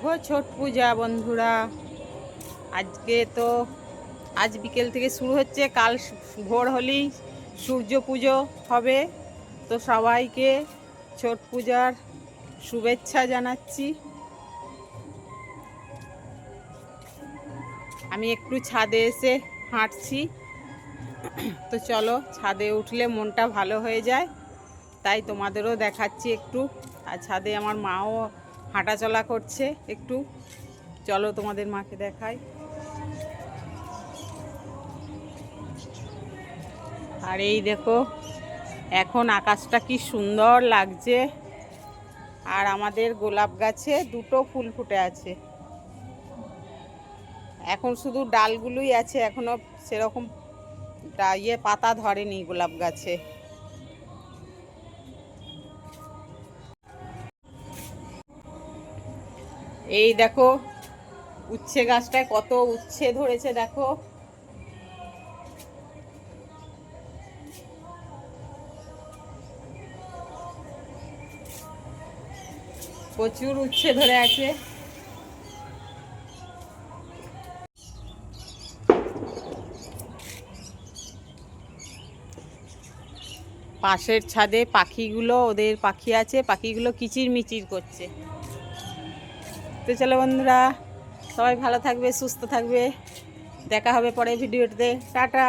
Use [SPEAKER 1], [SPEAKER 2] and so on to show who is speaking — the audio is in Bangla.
[SPEAKER 1] শুভ ছট পূজা বন্ধুরা। আজ বিকেল থেকে শুরু হচ্ছে, কাল ভোর হলেই সূর্য পুজো হবে। তো সবাইকে ছট পূজার শুভেচ্ছা জানাচ্ছি। আমি একটু ছাদে এসে হাঁটছি। তো চলো, ছাদে উঠলে মনটা ভালো হয়ে যায়, তাই তোমাদেরও দেখাচ্ছি একটু। আর ছাদে আমার মাও হাঁটাচলা করছে একটু। চলো তোমাদের মাকে দেখাই। আর এই দেখো, এখন আকাশটা কি সুন্দর লাগছে। আর আমাদের গোলাপ গাছে দুটো ফুল ফুটে আছে। এখন শুধু ডালগুলোই আছে, এখনো সেরকম পাতা ধরেনি গোলাপ গাছে। এই দেখো, উচ্ছে গাছটায় কত উচ্ছে ধরেছে দেখো। প্রচুর উচ্ছে ধরে আছে। পাশের ছাদে পাখিগুলো, ওদের পাখি আছে, পাখিগুলো কিচির মিচির করছে। তো চলো বন্ধুরা, সবাই ভালো থাকবে, সুস্থ থাকবে। দেখা হবে পরে ভিডিওতে। টাটা।